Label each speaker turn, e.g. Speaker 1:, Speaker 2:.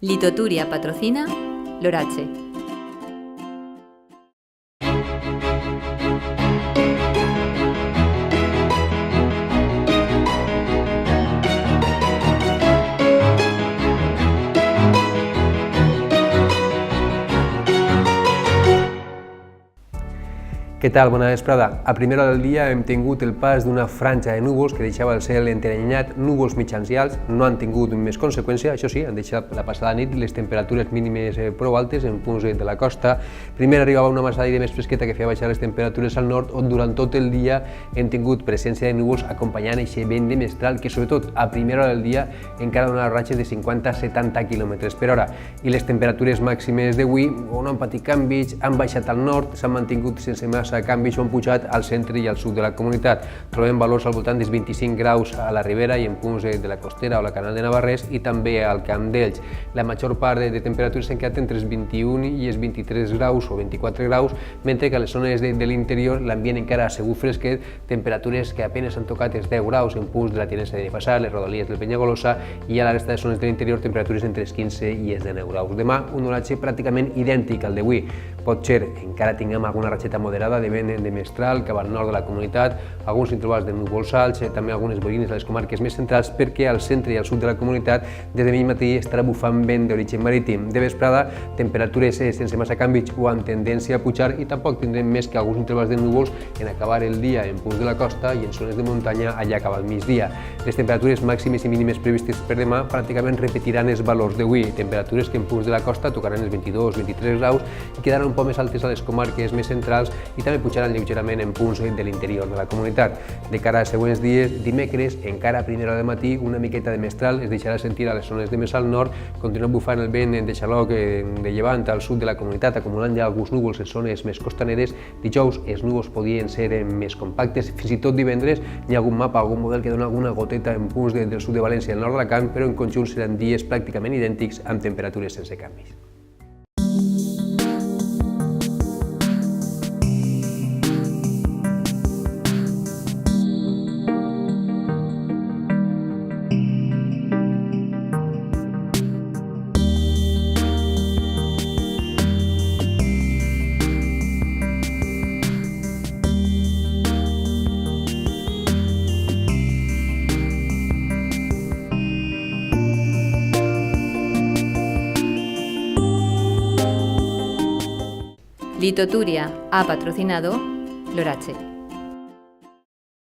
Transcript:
Speaker 1: Litoturia patrocina Lorache.
Speaker 2: Què tal? Bona vesprada. A primera hora del dia hem tingut el pas d'una franja de núvols que deixava el cel enteranyat, núvols mitjans i alts, no han tingut més conseqüència, això sí, han deixat la passada nit les temperatures mínimes prou altes en punts de la costa. Primer arribava una massa d'aire més fresqueta que feia baixar les temperatures al nord, on durant tot el dia hem tingut presència de núvols acompanyant aquest vent de mestral que sobretot a primera hora del dia encara dona ratxes de 50-70 km per hora. I les temperatures màximes d'avui no han patit canvis, han baixat al nord, s'han mantingut sense massa canvis o han pujat al centre i al sud de la comunitat. Trobem valors al voltant dels 25 graus a la Ribera i en punts de la Costera o la Canal de Navarrés i també al Camp d'Elx. La major part de temperatures s'han quedat entre els 21 i els 23 graus o 24 graus, mentre que a les zones de l'interior l'ambient encara ha sigut fresquet, temperatures que apenas han tocat els 10 graus en punts de la Tinença de Benassar, les rodalies del Penyagolosa i a la resta de zones de l'interior temperatures entre els 15 i els 19 graus. Demà un oratge pràcticament idèntic al d'avui. Potser encara tinguem alguna ratxeta moderada de vent de mestral cap al nord de la comunitat, alguns intervals de núvols alts, també algunes boirines a les comarques més centrals, perquè al centre i al sud de la comunitat des de mig matí estarà bufant vent d'origen marítim. De vesprada, temperatures sense massa canvis o amb tendència a pujar i tampoc tindrem més que alguns intervals de núvols en acabar el dia en punts de la costa i en zones de muntanya allà cap al migdia. Les temperatures màximes i mínimes previstes per demà pràcticament repetiran els valors d'avui, temperatures que en punts de la costa tocaran els 22-23 graus i quedaran un poc més altes a les comarques més centrals i també pujaran lleugerament en punts de l'interior de la comunitat. De cara als següents dies, dimecres, encara a primera hora de matí, una miqueta de mestral es deixarà sentir a les zones de més al nord, continua bufant el vent de xaloc de llevant al sud de la comunitat, acumulant ja alguns núvols en zones més costaneres. Dijous els núvols podien ser més compactes, fins i tot divendres hi ha algun mapa, algun model que dona alguna goteta en punts del sud de València i el nord d'Alacant, però en conjunt seran dies pràcticament idèntics amb temperatures sense canvis.
Speaker 1: Litoturia ha patrocinado Lorache.